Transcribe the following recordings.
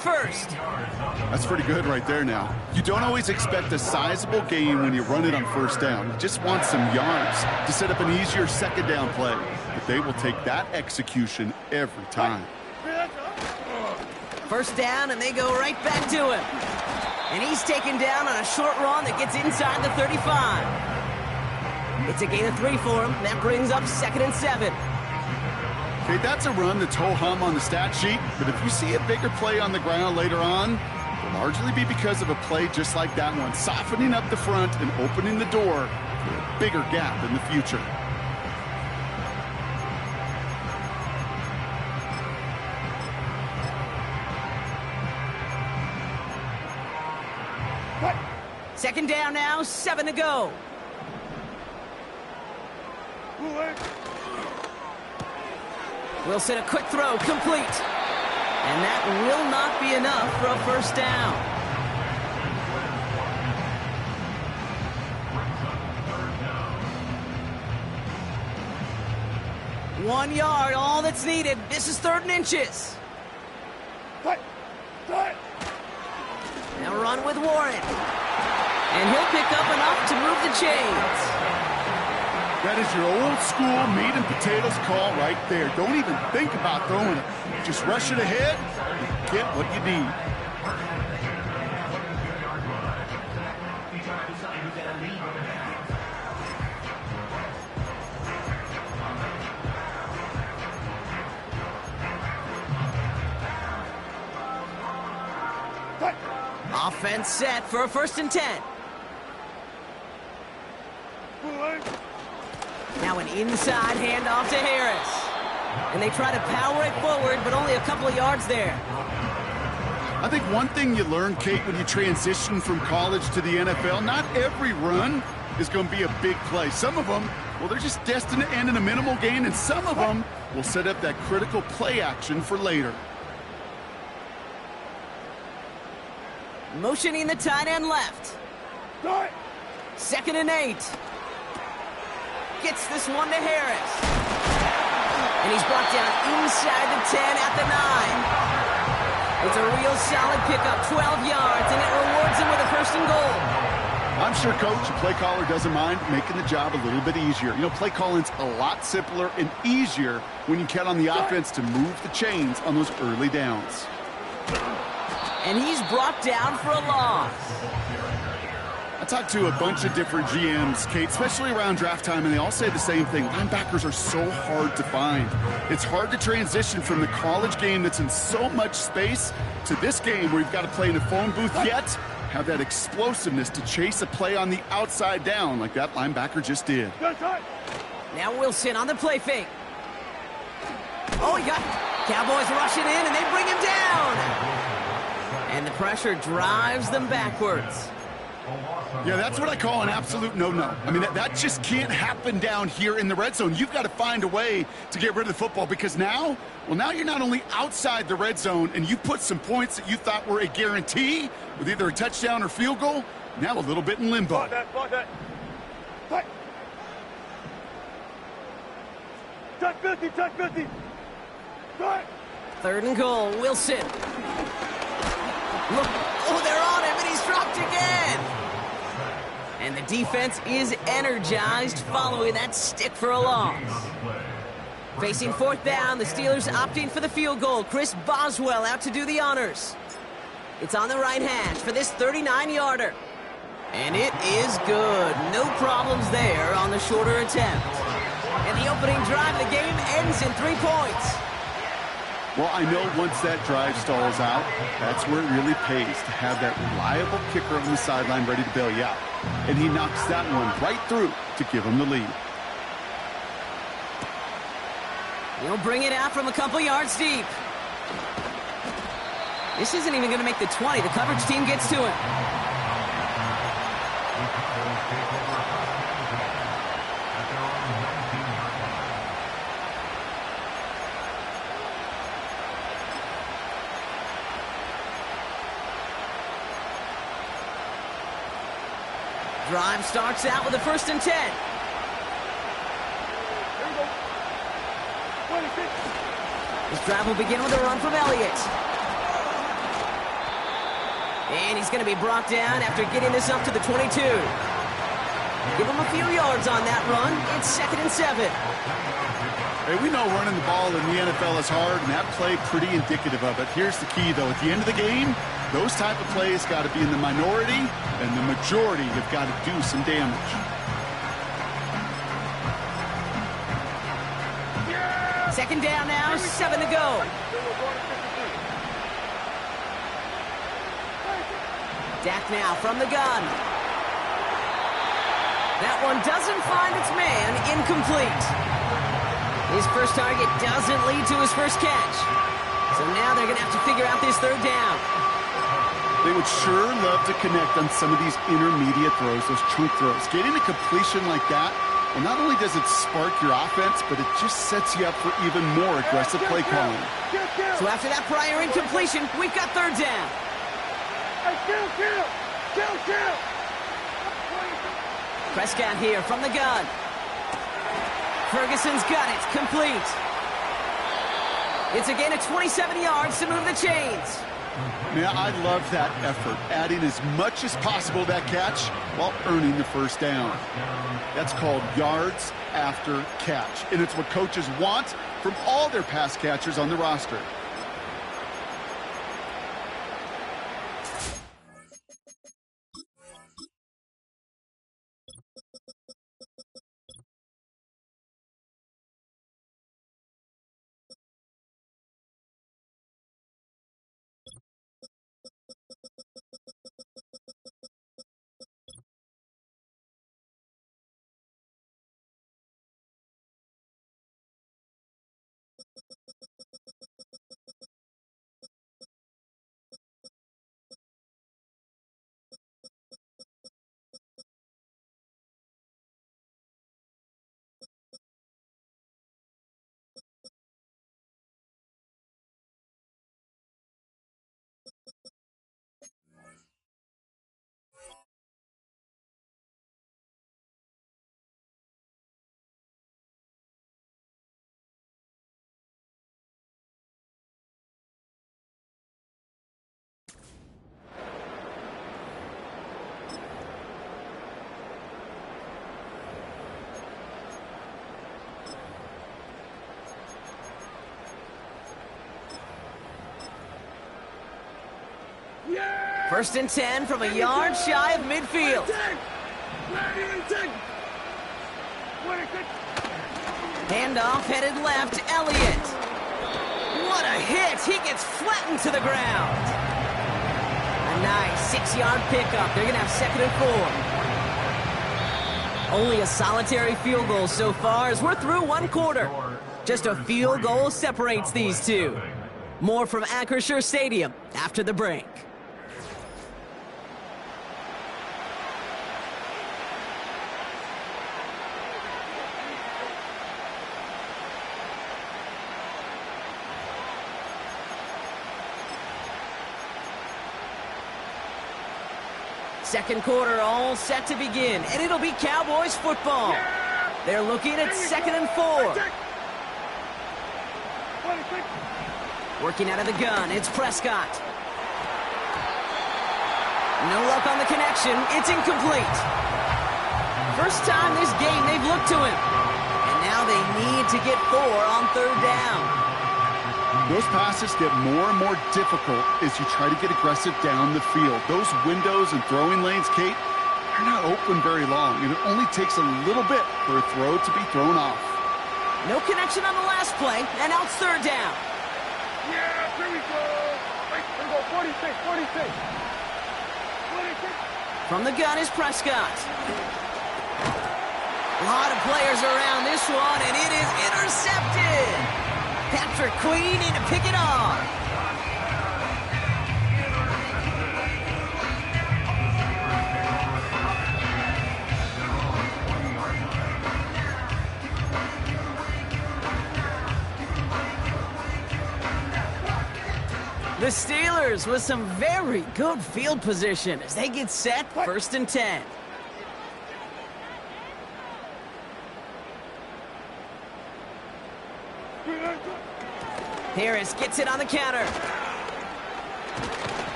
first. That's pretty good right there now. You don't always expect a sizable gain when you run it on first down. You just want some yards to set up an easier second down play. But they will take that execution every time. First down, and they go right back to him. And he's taken down on a short run that gets inside the 35. It's a gain of 3 for him. That brings up 2nd and 7. Okay, that's a run that's ho-hum on the stat sheet, but if you see a bigger play on the ground later on, it'll largely be because of a play just like that one, softening up the front and opening the door for a bigger gap in the future. Second down now, 7 to go. Wilson, a quick throw, complete. And that will not be enough for a first down. One yard, all that's needed. This is 3rd and inches. Now run with Warren. And he'll pick up enough to move the chains. That is your old school meat and potatoes call right there. Don't even think about throwing it. Just rush it ahead and get what you need. Offense set for a 1st and 10. Now an inside handoff to Harris. And they try to power it forward, but only a couple of yards there. I think one thing you learn, Kate, when you transition from college to the NFL, not every run is going to be a big play. Some of them, well, they're just destined to end in a minimal gain, and some of them will set up that critical play action for later. Motioning the tight end left. 2nd and 8. Gets this one to Harris. And he's brought down inside the 10 at the 9. It's a real solid pickup, 12 yards, and it rewards him with a 1st and goal. I'm sure, Coach, the play caller doesn't mind making the job a little bit easier. You know, play calling's a lot simpler and easier when you count on the offense to move the chains on those early downs. And he's brought down for a loss. I talked to a bunch of different GMs, Kate, especially around draft time, and they all say the same thing. Linebackers are so hard to find. It's hard to transition from the college game that's in so much space to this game where you've got to play in a phone booth, yet have that explosiveness to chase a play on the outside down like that linebacker just did. Now Wilson on the play fake. Oh, he got Cowboys rushing in, and they bring him down. And the pressure drives them backwards. Yeah, that's what I call an absolute no-no. I mean, that just can't happen down here in the red zone. You've got to find a way to get rid of the football because now you're not only outside the red zone and you put some points that you thought were a guarantee with either a touchdown or field goal, now a little bit in limbo. Touch 50. 3rd and goal, Wilson. Look, oh, they're on him, and he's dropped again. And the defense is energized following that stick for a loss. Facing 4th down, the Steelers opting for the field goal. Chris Boswell out to do the honors. It's on the right hash for this 39-yarder. And it is good. No problems there on the shorter attempt. And the opening drive of the game ends in 3 points. Well, I know once that drive stalls out, that's where it really pays to have that reliable kicker on the sideline ready to bail you out. And he knocks that one right through to give him the lead. He'll bring it out from a couple yards deep. This isn't even going to make the 20. The coverage team gets to him. Drive starts out with a 1st and 10. This drive will begin with a run from Elliott. And he's going to be brought down after getting this up to the 22. Give him a few yards on that run. It's 2nd and 7. Hey, we know running the ball in the NFL is hard, and that play pretty indicative of it. Here's the key, though. At the end of the game, those type of plays got to be in the minority, and the majority have got to do some damage. Second down now, 7 to go. Dak now from the gun. That one doesn't find its man, incomplete. His first target doesn't lead to his first catch. So now they're going to have to figure out this third down. They would sure love to connect on some of these intermediate throws, those chunk throws. Getting a completion like that, well, not only does it spark your offense, but it just sets you up for even more aggressive play calling. So after that prior incompletion, we've got third down. Kill! Prescott here from the gun. Ferguson's got it, complete. It's a gain of 27 yards to move the chains. Man, I love that effort, adding as much as possible to that catch while earning the first down. That's called yards after catch, and it's what coaches want from all their pass catchers on the roster. First and 10 from a yard shy of midfield. Handoff headed left, Elliott. What a hit! He gets flattened to the ground. A nice 6-yard pickup. They're going to have 2nd and 4. Only a solitary field goal so far as we're through one quarter. Just a field goal separates these two. More from Acrisure Stadium after the break. Second quarter all set to begin, and it'll be Cowboys football. They're looking at 2nd and 4. Working out of the gun, it's Prescott. No luck on the connection, it's incomplete. First time this game they've looked to him. And now they need to get 4 on third down. Those passes get more and more difficult as you try to get aggressive down the field. Those windows and throwing lanes, Kate, they're not open very long, and it only takes a little bit for a throw to be thrown off. No connection on the last play, and now it's third down. Yeah, here we go. Wait, here we go. 46. From the gun is Prescott. A lot of players around this one, and it is intercepted. Patrick Queen in to pick it off. The Steelers with some very good field position as they get set, 1st and 10. Harris gets it on the counter.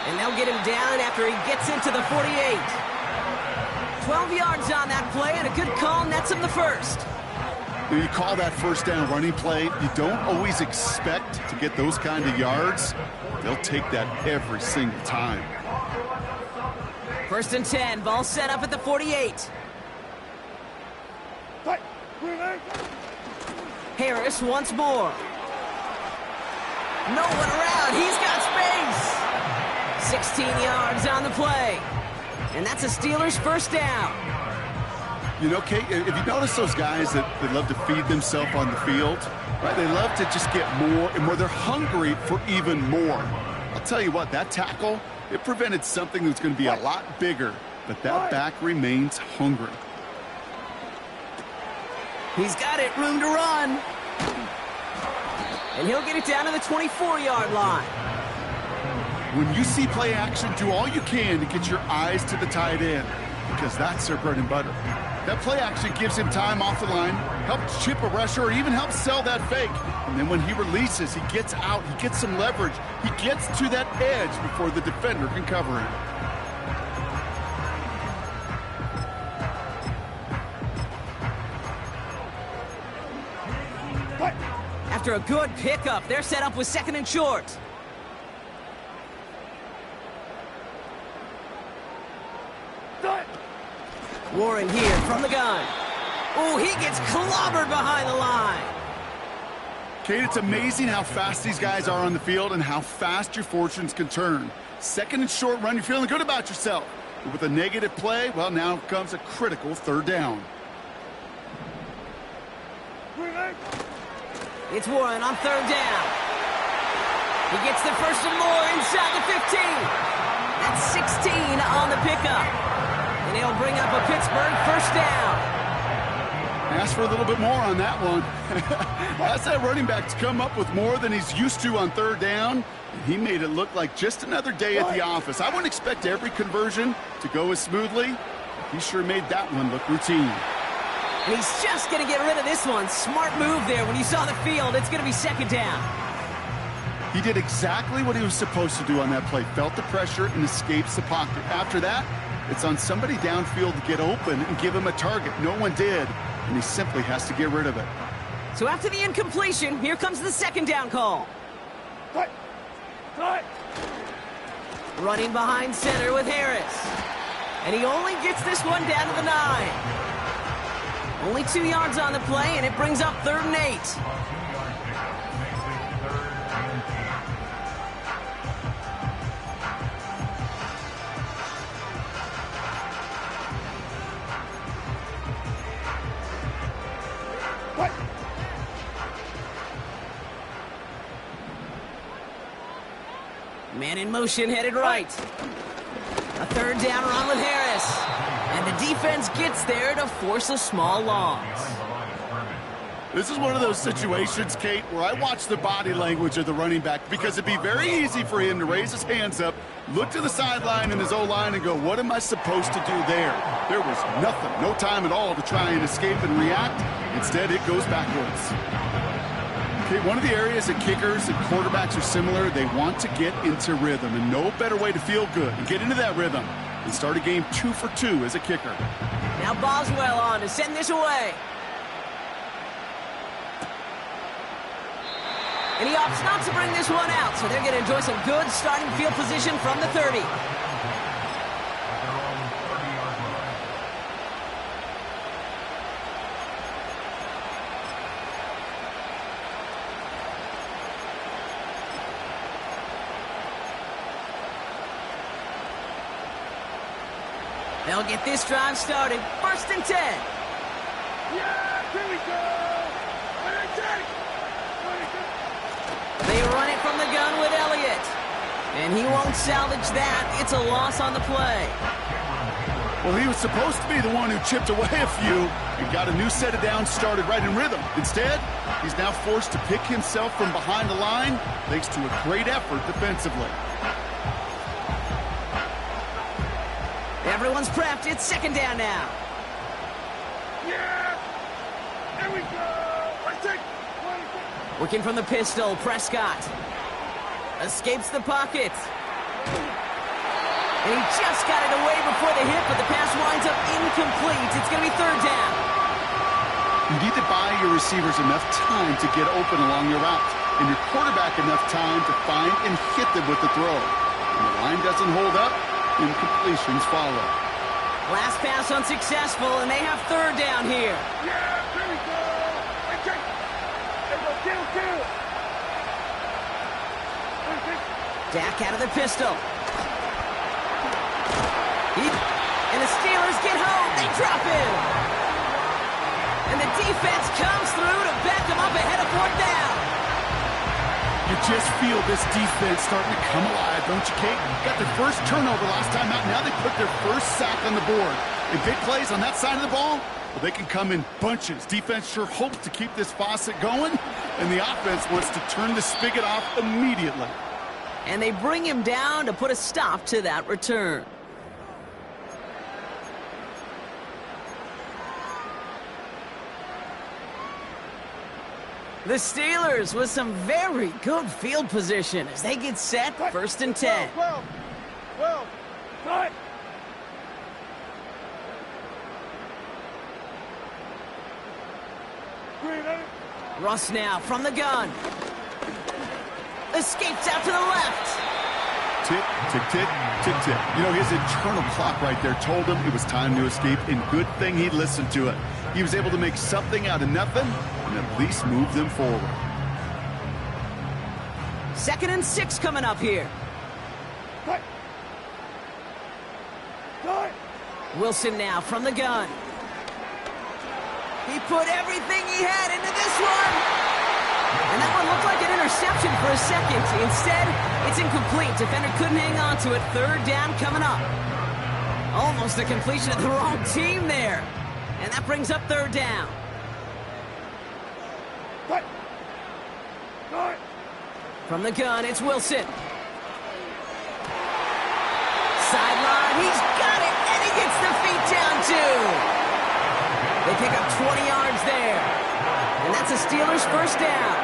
And they'll get him down after he gets into the 48. 12 yards on that play, and a good call nets him the first. You call that first down running play, you don't always expect to get those kind of yards. They'll take that every single time. 1st and 10, ball set up at the 48. Harris once more. No one around, he's got space. 16 yards on the play. And that's a Steelers first down. You know, Kate, if you notice those guys that love to feed themselves on the field, right? They love to just get more and more. They're hungry for even more. I'll tell you what, that tackle, it prevented something that's going to be a lot bigger, but that back remains hungry. He's got it, room to run. And he'll get it down to the 24-yard line. When you see play action, do all you can to get your eyes to the tight end, because that's their bread and butter. That play action gives him time off the line, helps chip a rusher, or even helps sell that fake. And then when he releases, he gets out, he gets some leverage. He gets to that edge before the defender can cover him. After a good pickup, they're set up with 2nd and short. Warren here from the gun. Oh, he gets clobbered behind the line. Kate, it's amazing how fast these guys are on the field and how fast your fortunes can turn. 2nd and short run, you're feeling good about yourself. But with a negative play, well, now comes a critical 3rd down. It's Warren on 3rd down. He gets the first and more inside the 15. That's 16 on the pickup. And he'll bring up a Pittsburgh first down. Ask for a little bit more on that one. Ask that running back to come up with more than he's used to on 3rd down. And he made it look like just another day at the office. I wouldn't expect every conversion to go as smoothly, but he sure made that one look routine. And he's just going to get rid of this one. Smart move there. When you saw the field, it's going to be 2nd down. He did exactly what he was supposed to do on that play. Felt the pressure and escapes the pocket. After that, it's on somebody downfield to get open and give him a target. No one did, and he simply has to get rid of it. So after the incompletion, here comes the 2nd down call. Running behind center with Harris. And he only gets this one down to the 9. Only 2 yards on the play, and it brings up 3rd and 8. Man in motion, headed right. A 3rd down run with Harris. And the defense gets there to force a small loss. This is one of those situations, Kate, where I watch the body language of the running back, because it'd be very easy for him to raise his hands up, look to the sideline in his O-line and go, what am I supposed to do there? There was nothing, no time at all to try and escape and react. Instead, it goes backwards. Okay, one of the areas that kickers and quarterbacks are similar, they want to get into rhythm, and no better way to feel good and get into that rhythm and start a game 2 for 2 as a kicker. Now Boswell on to send this away. And he opts not to bring this one out, so they're going to enjoy some good starting field position from the 30. They'll get this drive started. 1st and 10. Yeah, here we go. They run it from the gun with Elliott. And he won't salvage that. It's a loss on the play. Well, he was supposed to be the one who chipped away a few and got a new set of downs started right in rhythm. Instead, he's now forced to pick himself from behind the line thanks to a great effort defensively. Everyone's prepped. It's 2nd down now. Yeah! Here we go! Let's take. Working from the pistol, Prescott. Escapes the pocket. And he just got it away before the hit, but the pass winds up incomplete. It's going to be third down. You need to buy your receivers enough time to get open along your route, and your quarterback enough time to find and hit them with the throw. When the line doesn't hold up, incompletions follow. Last pass unsuccessful, and they have third down here. Yeah, here we go. There we go, kill. Dak out of the pistol. And the Steelers get home. They drop him. And the defense comes through to back them up ahead of fourth down. You just feel this defense starting to come alive, don't you, Kate? Got their first turnover last time out. Now they put their first sack on the board. And big plays on that side of the ball, well, they can come in bunches. Defense sure hopes to keep this faucet going, and the offense wants to turn the spigot off immediately. And they bring him down to put a stop to that return. The Steelers with some very good field position as they get set, first and 10. Well, cut. Russ now from the gun. Escapes out to the left. Tick, tick, tick, tick, tick. You know, his internal clock right there told him it was time to escape, and good thing he listened to it. He was able to make something out of nothing and at least move them forward. 2nd and 6 coming up here. Cut. Wilson now from the gun. He put everything he had into this one. And that one looked like an interception for a second. Instead, it's incomplete. Defender couldn't hang on to it. Third down coming up. Almost a completion of the wrong team there. And that brings up third down. Cut. From the gun, it's Wilson. Sideline, he's got it, and he gets the feet down too. They pick up 20 yards there. And that's a Steelers first down.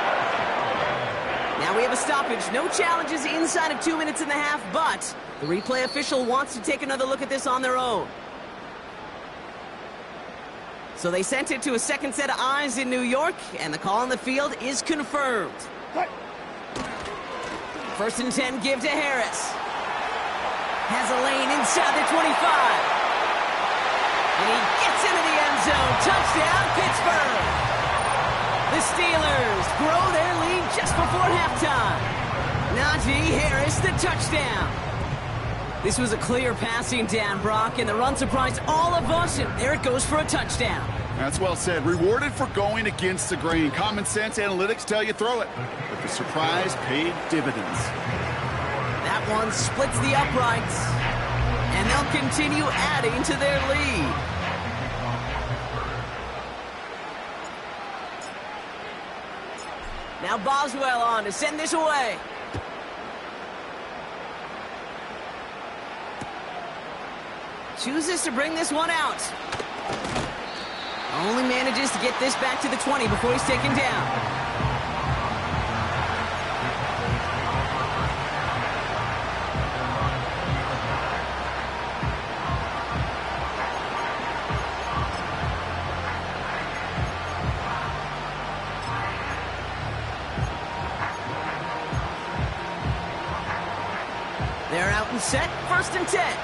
Now we have a stoppage. No challenges inside of 2 minutes and a half, but the replay official wants to take another look at this on their own. So they sent it to a second set of eyes in New York, and the call on the field is confirmed. Cut. First and 10, give to Harris. Has a lane inside the 25. And he gets into the end zone. Touchdown, Pittsburgh. The Steelers grow their lead just before halftime. Najee Harris, the touchdown. This was a clear passing down, Brock, and the run surprised all of us, and there it goes for a touchdown. That's well said. Rewarded for going against the grain. Common sense analytics tell you throw it. But the surprise paid dividends. That one splits the uprights, and they'll continue adding to their lead. Now Boswell on to send this away. Chooses to bring this one out. Only manages to get this back to the 20 before he's taken down. They're out and set, first and 10.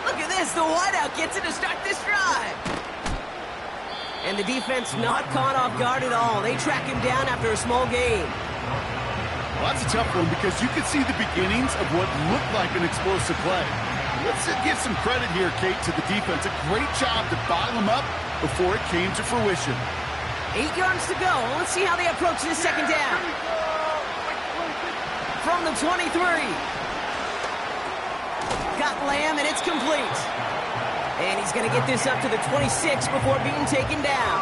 Look at this, the wideout gets it to start this drive. And the defense not caught off guard at all. They track him down after a small gain. Well, that's a tough one because you could see the beginnings of what looked like an explosive play. Let's give some credit here, Kate, to the defense. A great job to bottle him up before it came to fruition. 8 yards to go. Let's see how they approach this second down. From the 23. Got Lamb, and it's complete. And he's going to get this up to the 26 before being taken down.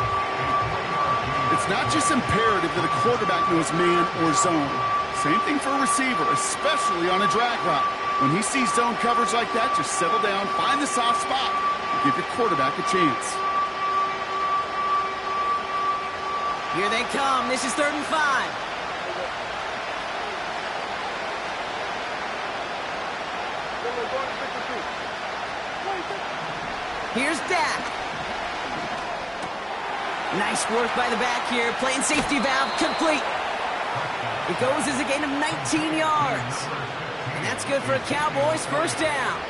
It's not just imperative that a quarterback knows man or zone. Same thing for a receiver, especially on a drag route. When he sees zone coverage like that, just settle down, find the soft spot, and give your quarterback a chance. Here they come. This is 3rd and 5. Here's Dak. Nice work by the back here. Playing safety valve complete. It goes as a gain of 19 yards. And that's good for a Cowboys first down.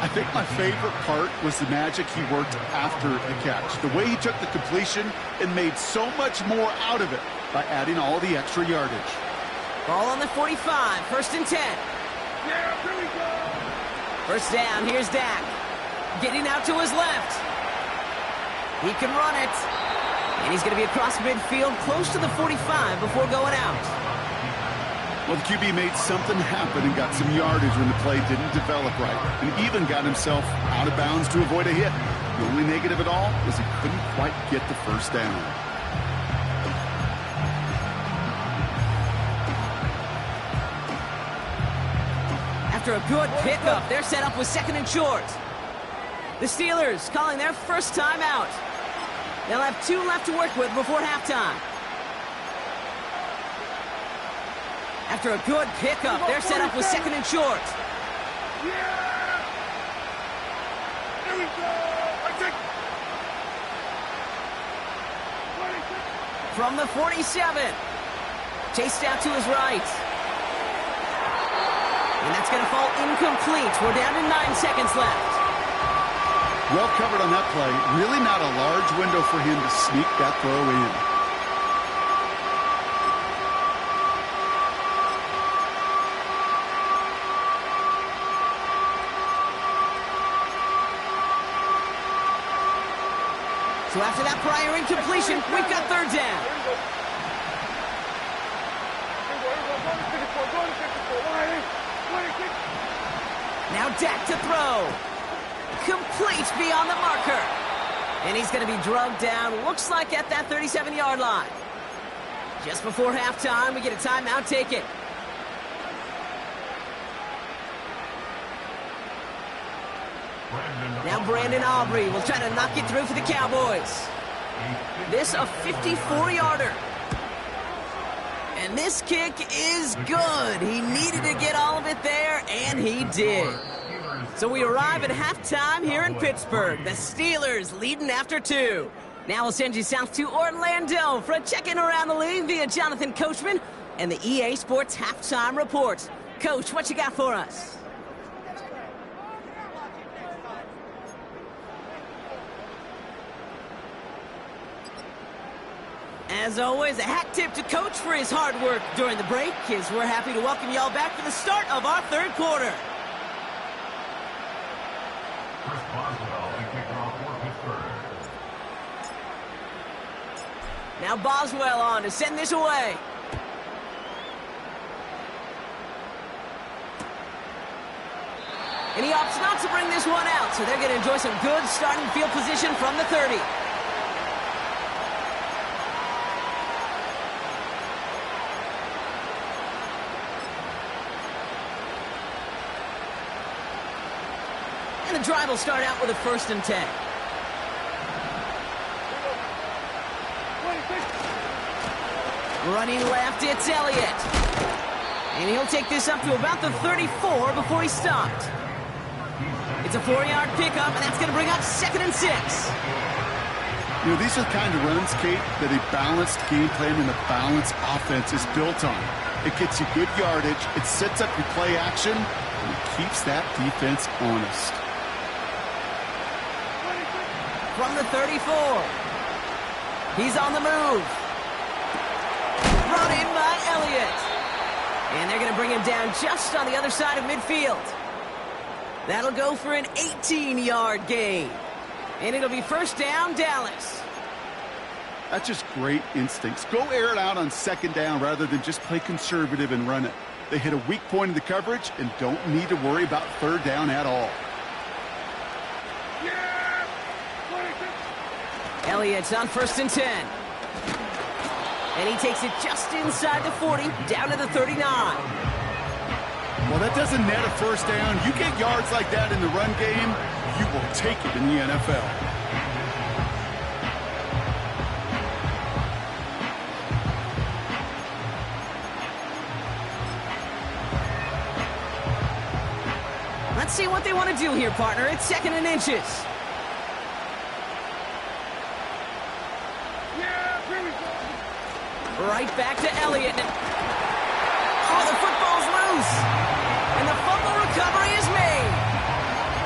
I think my favorite part was the magic he worked after the catch. The way he took the completion and made so much more out of it by adding all the extra yardage. Ball on the 45, first and 10. Yeah, here we go. First down, here's Dak. Getting out to his left. He can run it. And he's going to be across midfield, close to the 45 before going out. Well, the QB made something happen and got some yardage when the play didn't develop right, and even got himself out of bounds to avoid a hit. The only negative at all is he couldn't quite get the first down. After a good pickup, they're set up with second and short. The Steelers calling their first time out. They'll have 2 left to work with before halftime. After a good pickup, they're set up with second and short. Yeah! Here we go! I take... 26. From the 47. Chased out to his right. And that's going to fall incomplete. We're down to 9 seconds left. Well covered on that play. Really not a large window for him to sneak that throw in. So after that prior incompletion, we've got third down. Now Dak to throw. Complete beyond the marker. And he's going to be drugged down, looks like at that 37-yard line. Just before halftime, we get a timeout taken. Now Brandon Aubrey will try to knock it through for the Cowboys. This a 54-yarder. And this kick is good. He needed to get all of it there, and he did. So we arrive at halftime here in Pittsburgh. The Steelers leading after 2. Now we'll send you south to Orlando for a check-in around the league via Jonathan Coachman and the EA Sports Halftime Report. Coach, what you got for us? As always, a hat tip to Coach for his hard work during the break, as we're happy to welcome y'all back for the start of our third quarter. Now Boswell on to send this away. And he opts not to bring this one out, so they're going to enjoy some good starting field position from the 30. And the drive will start out with a first and 10. Running left, it's Elliott. And he'll take this up to about the 34 before he stopped. It's a 4-yard pickup, and that's going to bring up second and 6. You know, these are the kind of runs, Kate, that a balanced game plan and a balanced offense is built on. It gets you good yardage, it sets up your play action, and it keeps that defense honest. From the 34. He's on the move. Brought in by Elliott. And they're going to bring him down just on the other side of midfield. That'll go for an 18-yard gain. And it'll be first down, Dallas. That's just great instincts. Go air it out on second down rather than just play conservative and run it. They hit a weak point in the coverage and don't need to worry about third down at all. Elliott's on first and 10. And he takes it just inside the 40, down to the 39. Well, that doesn't net a first down. You get yards like that in the run game, you will take it in the NFL. Let's see what they want to do here, partner. It's 2nd and inches. Yeah, here we go. Right back to Elliott. Oh, the football's loose. And the fumble recovery is made.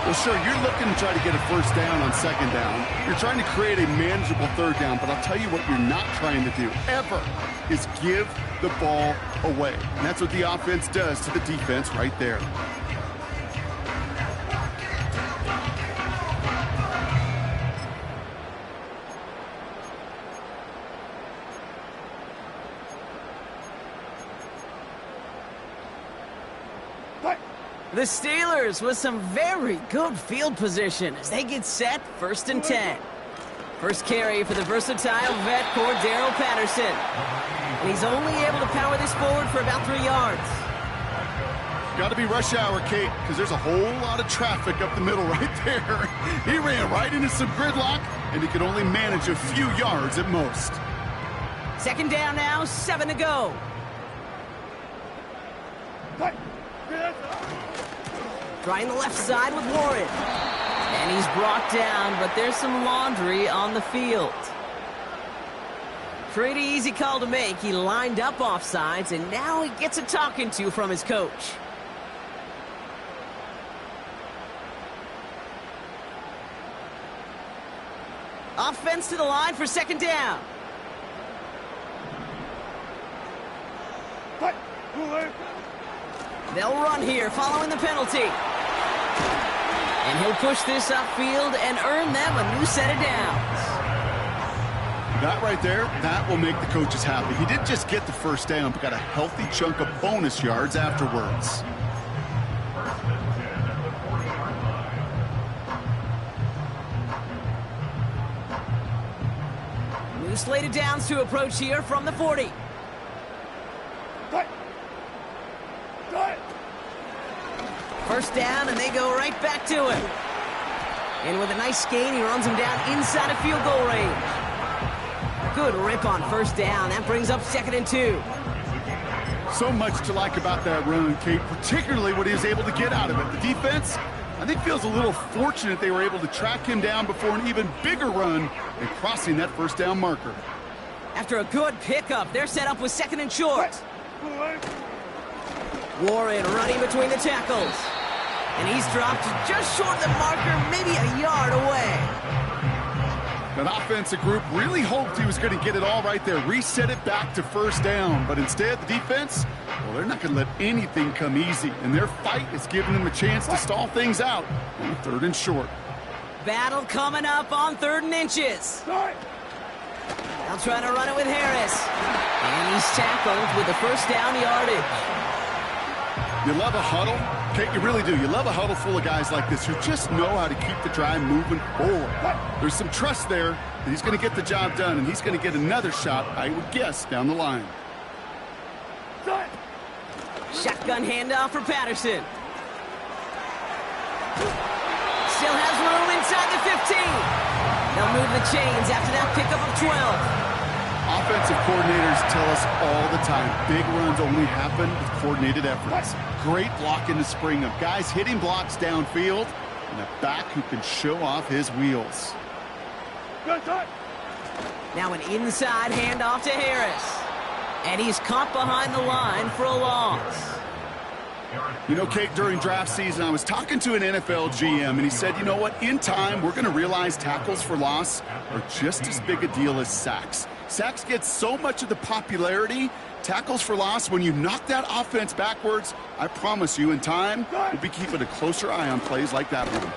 Well, sure, you're looking to try to get a first down on 2nd down. You're trying to create a manageable 3rd down, but I'll tell you what you're not trying to do, ever, is give the ball away. And that's what the offense does to the defense right there. The Steelers with some very good field position as they get set 1st and 10. First carry for the versatile vet Cordero Patterson. And he's only able to power this forward for about 3 yards. Got to be rush hour, Kate, because there's a whole lot of traffic up the middle right there. He ran right into some gridlock, and he could only manage a few yards at most. 2nd down now, 7 to go. Trying the left side with Warren. And he's brought down, but there's some laundry on the field. Pretty easy call to make. He lined up offsides, and now he gets a talking to from his coach. Offense to the line for 2nd down. They'll run here following the penalty. And he'll push this upfield and earn them a new set of downs. That right there, that will make the coaches happy. He didn't just get the first down, but got a healthy chunk of bonus yards afterwards. New slate of downs to approach here from the 40. First down, and they go right back to him. And with a nice gain, he runs him down inside of field goal range. Good rip on first down. That brings up 2nd and 2. So much to like about that run, Kate, particularly what he was able to get out of it. The defense, I think, feels a little fortunate they were able to track him down before an even bigger run and crossing that first down marker. After a good pickup, they're set up with 2nd and short. Warren running between the tackles. And he's dropped just short of the marker, maybe a yard away. That offensive group really hoped he was going to get it all right there, reset it back to first down. But instead, the defense, well, they're not going to let anything come easy. And their fight is giving them a chance to stall things out on 3rd and short. Battle coming up on 3rd and inches. They'll try to run it with Harris. And he's tackled with the first down yardage. You love a huddle? Kate, you really do. You love a huddle full of guys like this who just know how to keep the drive moving forward. There's some trust there that he's going to get the job done, and he's going to get another shot, I would guess, down the line. Shotgun handoff for Patterson. Still has room inside the 15. They'll move the chains after that pickup of 12. Offensive coordinators tell us all the time, big runs only happen with coordinated efforts. Great block in the spring of guys hitting blocks downfield and a back who can show off his wheels. Now an inside handoff to Harris. And he's caught behind the line for a loss. You know, Kate, during draft season, I was talking to an NFL GM, and he said, you know what, in time, we're going to realize tackles for loss are just as big a deal as sacks. Sacks get so much of the popularity. Tackles for loss, when you knock that offense backwards, I promise you, in time, we'll be keeping a closer eye on plays like that one.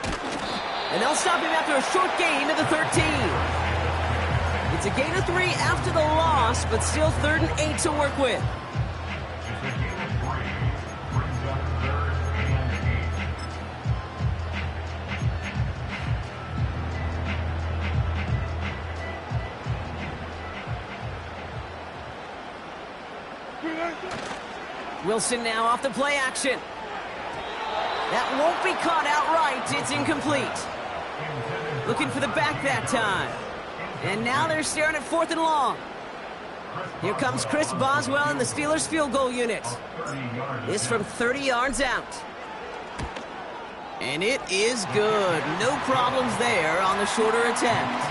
And they'll stop him after a short gain to the 13. It's a gain of 3 after the loss, but still 3rd and 8 to work with. Wilson now off the play action. That won't be caught outright. It's incomplete. Looking for the back that time. And now they're staring at 4th and long. Here comes Chris Boswell in the Steelers field goal unit. This from 30 yards out. And it is good. No problems there on the shorter attempt.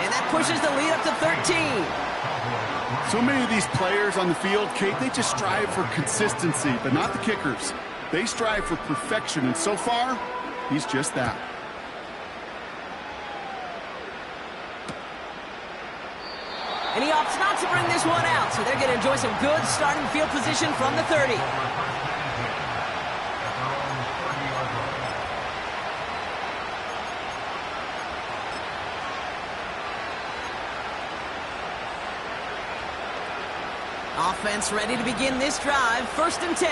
And that pushes the lead up to 13. So many of these players on the field, Kate, they just strive for consistency, but not the kickers. They strive for perfection, and so far, he's just that. And he opts not to bring this one out, so they're going to enjoy some good starting field position from the 30. Offense ready to begin this drive. 1st and 10.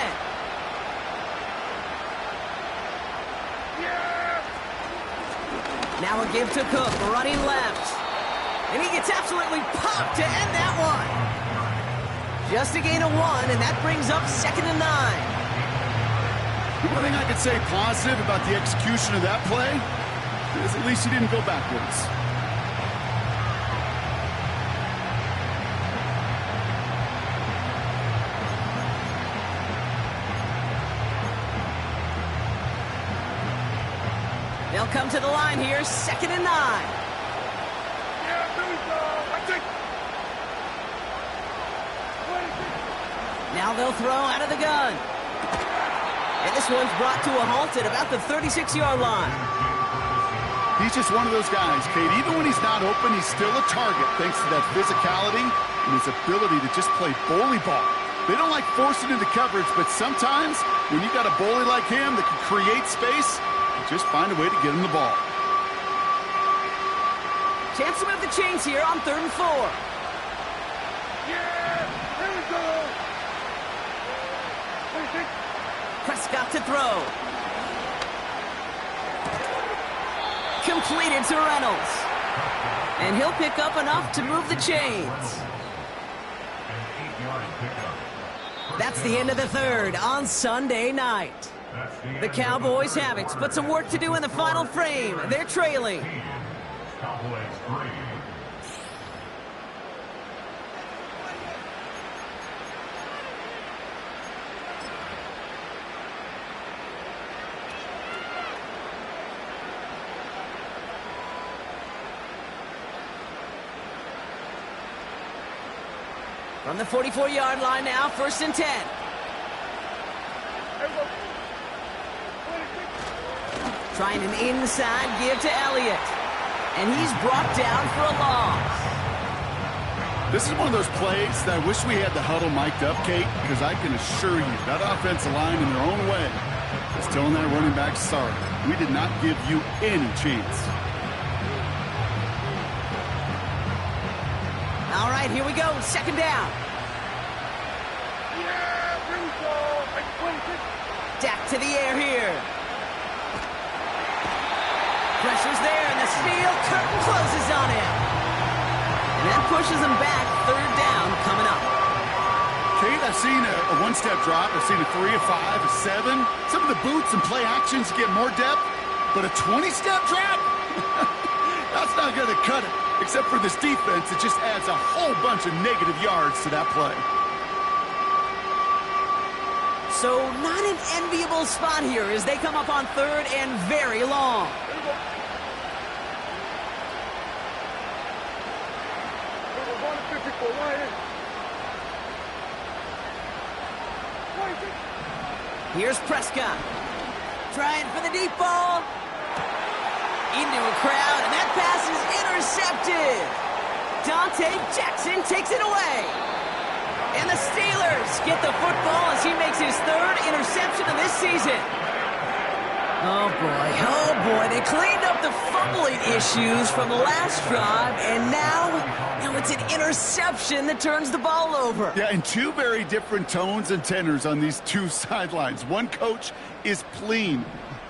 Now a give to Cook, running left. And he gets absolutely popped to end that one. Just a gain of 1, and that brings up 2nd and 9. The one thing I could say positive about the execution of that play is at least he didn't go backwards. They'll come to the line here, 2nd and 9. Now they'll throw out of the gun. And this one's brought to a halt at about the 36-yard line. He's just one of those guys, Kate. Even when he's not open, he's still a target thanks to that physicality and his ability to just play bully ball. They don't like forcing into coverage, but sometimes when you got a bully like him that can create space, just find a way to get him the ball. Chance to move the chains here on 3rd and 4. Here we go. Prescott to throw. Completed to Reynolds. And he'll pick up enough to move the chains. That's the end of the 3rd on Sunday night. The Cowboys have it, but some work to do in the final frame. They're trailing. From the 44-yard line now, 1st and 10. Trying an inside give to Elliott. And he's brought down for a loss. This is one of those plays that I wish we had the huddle mic'd up, Kate, because I can assure you that offensive line in their own way is telling that running back, sorry, we did not give you any chance. All right, here we go. 2nd down. Dak to the air here. Pressure's there, and the steel curtain closes on him. And that pushes him back. 3rd down coming up. Kate, I've seen a one-step drop. I've seen a 3, a 5, a 7. Some of the boots and play actions get more depth, but a 20-step drop? That's not going to cut it. Except for this defense, it just adds a whole bunch of negative yards to that play. So not an enviable spot here as they come up on 3rd and very long. Here's Prescott. Trying for the deep ball. Into a crowd, and that pass is intercepted. Dante Jackson takes it away. And the Steelers get the football as he makes his 3rd interception of this season. Oh boy, they cleaned up the fumbling issues from the last drive, and now it's an interception that turns the ball over. Yeah, and 2 very different tones and tenors on these 2 sidelines. One coach is pleading,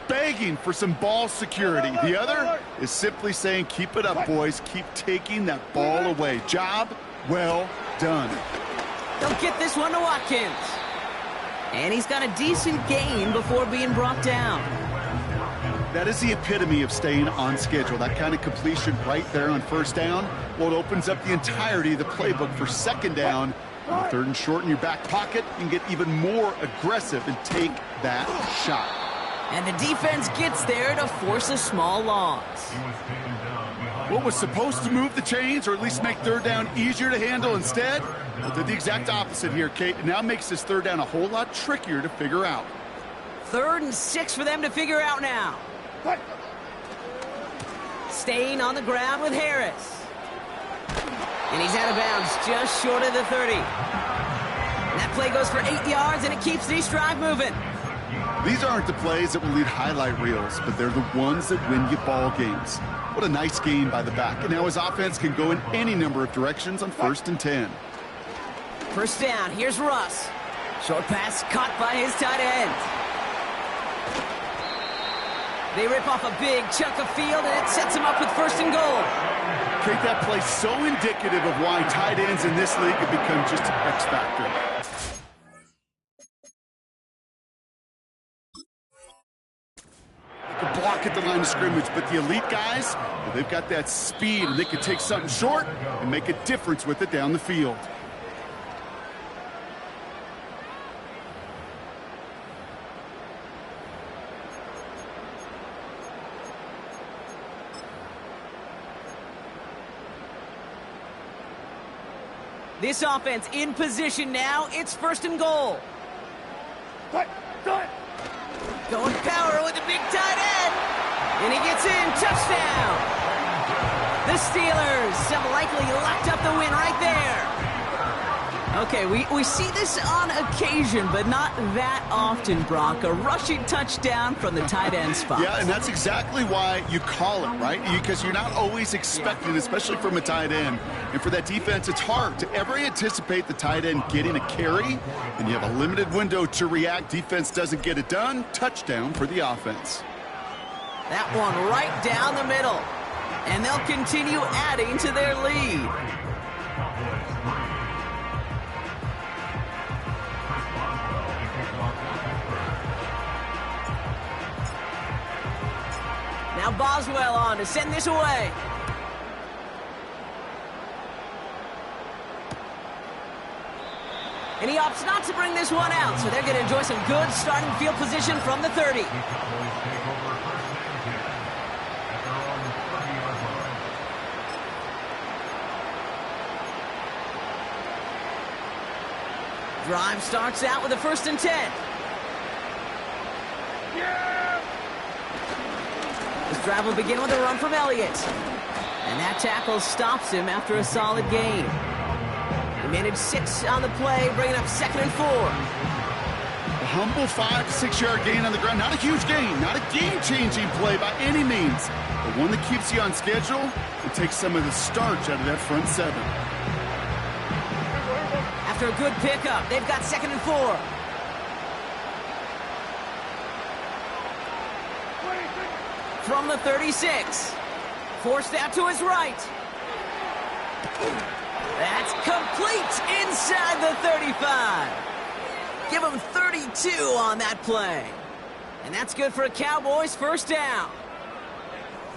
begging for some ball security. The other is simply saying, keep it up, boys. Keep taking that ball away. Job well done. They'll get this one to Watkins. And he's got a decent gain before being brought down. That is the epitome of staying on schedule. That kind of completion right there on 1st down. Well, it opens up the entirety of the playbook for 2nd down. On 3rd and short in your back pocket, you can get even more aggressive and take that shot. And the defense gets there to force a small loss. What was supposed to move the chains, or at least make third down easier to handle instead, well, did the exact opposite here, Kate. It now makes this third down a whole lot trickier to figure out. 3rd and 6 for them to figure out now. Staying on the ground with Harris. And he's out of bounds just short of the 30. And that play goes for 8 yards, and it keeps this drive moving. These aren't the plays that will lead highlight reels, but they're the ones that win you ball games. What a nice game by the back. And now his offense can go in any number of directions on 1st and 10. 1st down, here's Russ. Short pass caught by his tight end. They rip off a big chunk of field, and it sets him up with 1st and goal. Kate, that play so indicative of why tight ends in this league have become just an X factor. Block at the line of scrimmage, but the elite guys, well, they've got that speed, and they can take something short and make a difference with it down the field. This offense in position now. It's 1st and goal. Going power with the big tight end. And he gets in. Touchdown. The Steelers have likely locked up the win right there. Okay, we see this on occasion, but not that often, Brock. A rushing touchdown from the tight end spot. Yeah, and that's exactly why you call it, right? Because you're not always expecting, especially from a tight end. And for that defense, it's hard to ever anticipate the tight end getting a carry, and you have a limited window to react. Defense doesn't get it done. Touchdown for the offense. That one right down the middle. And they'll continue adding to their lead. Now Boswell on to send this away. And he opts not to bring this one out, so they're going to enjoy some good starting field position from the 30. Drive starts out with a 1st and 10. This drive will begin with a run from Elliott. And that tackle stops him after a solid gain. He managed 6 on the play, bringing up 2nd and 4. A humble 5 to 6 yard gain on the ground. Not a huge gain, not a game-changing play by any means, but one that keeps you on schedule and takes some of the starch out of that front 7. After a good pickup, they've got 2nd and 4. From the 36. Forced out to his right. That's complete inside the 35. Give him 32 on that play. And that's good for a Cowboys 1st down.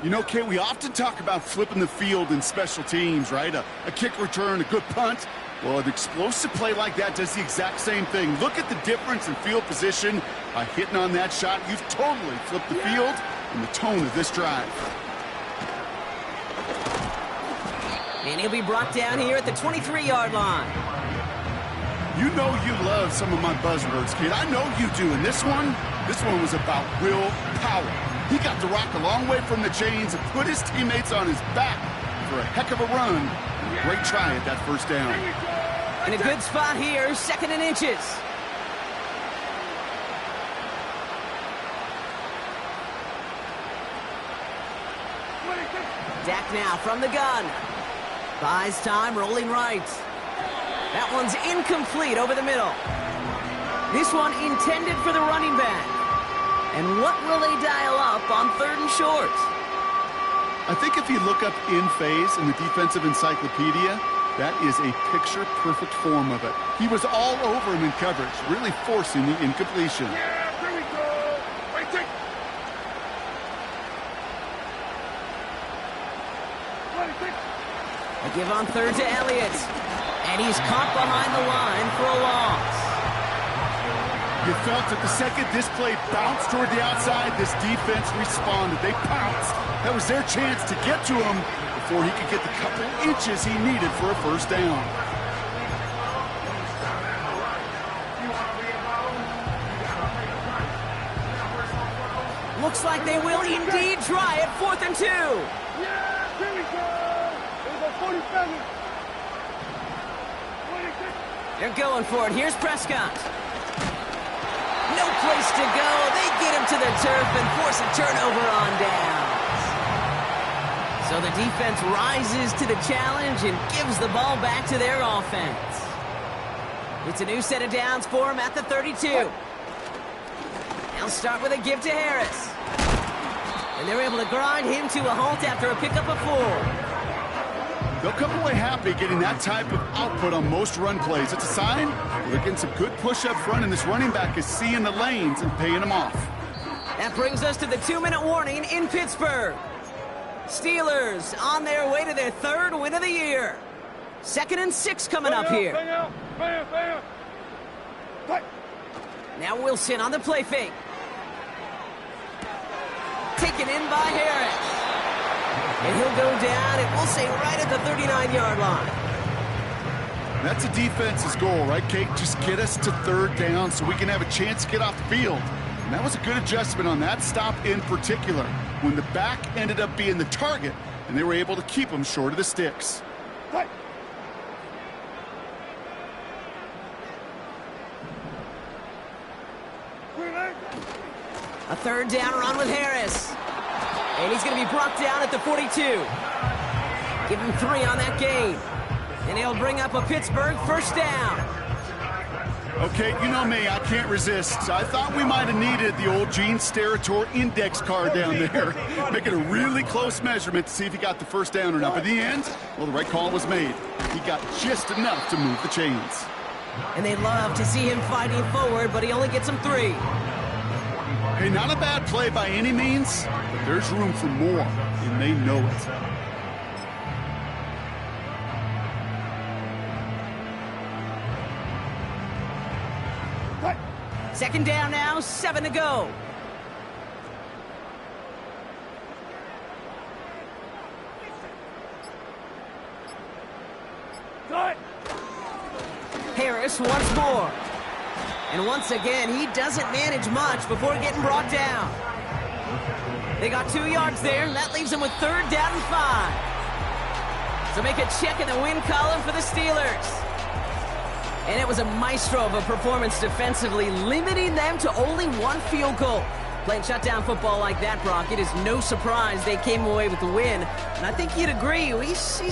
You know, Kate, we often talk about flipping the field in special teams, right? A kick return, a good punt. Well, an explosive play like that does the exact same thing. Look at the difference in field position. By hitting on that shot, you've totally flipped the field and the tone of this drive. And he'll be brought down here at the 23-yard line. You know you love some of my buzzwords, kid. I know you do. And this one was about willpower. He got the rock a long way from the chains and put his teammates on his back for a heck of a run. And a great try at that 1st down. In a good spot here, 2nd and inches. Dak now from the gun. Buys time, rolling right. That one's incomplete over the middle. This one intended for the running back. And what will they dial up on 3rd and short? I think if you look up in phase in the defensive encyclopedia, that is a picture-perfect form of it. He was all over him in coverage, really forcing the incompletion. Yeah, here we go. Right there. A give on 3rd to Elliott. And he's caught behind the line for a loss. You felt it the second this play bounced toward the outside, this defense responded. They pounced. That was their chance to get to him before he could get the couple inches he needed for a first down. Looks like they will indeed try it. 4th and 2. Yeah, here we go. Here we go, 47. 26. They're going for it. Here's Prescott. No place to go. They get him to the turf and force a turnover on downs. So the defense rises to the challenge and gives the ball back to their offense. It's a new set of downs for him at the 32. They'll start with a give to Harris. And they're able to grind him to a halt after a pickup of 4. They'll come away happy getting that type of output on most run plays. It's a sign they're getting some good push up front, and this running back is seeing the lanes and paying them off. That brings us to the 2-minute warning in Pittsburgh. Steelers on their way to their 3rd win of the year. 2nd and 6 coming up here. Bang out, bang out, bang out. Cut. Now Wilson on the play fake. Taken in by Harris. And he'll go down, and we'll say right at the 39-yard line. That's a defense's goal, right, Kate? Just get us to 3rd down so we can have a chance to get off the field. And that was a good adjustment on that stop in particular, when the back ended up being the target, and they were able to keep him short of the sticks. Cut. A 3rd down run with Harris. And he's going to be brought down at the 42. Give him 3 on that gain. And he'll bring up a Pittsburgh 1st down. Okay, you know me, I can't resist. I thought we might have needed the old Gene Steratore index card down there. Making a really close measurement to see if he got the 1st down or not. But in the end, well, the right call was made. He got just enough to move the chains. And they love to see him fighting forward, but he only gets them 3. Hey, not a bad play by any means, but there's room for more, and they know it. Cut. 2nd down now, 7 to go. Cut. Harris once more. And once again, he doesn't manage much before getting brought down. They got 2 yards there, and that leaves them with 3rd down and 5. So make a check in the win column for the Steelers. And it was a maestro of a performance defensively, limiting them to only 1 field goal. Playing shutdown football like that, Brock, it is no surprise they came away with the win. And I think you'd agree, we see some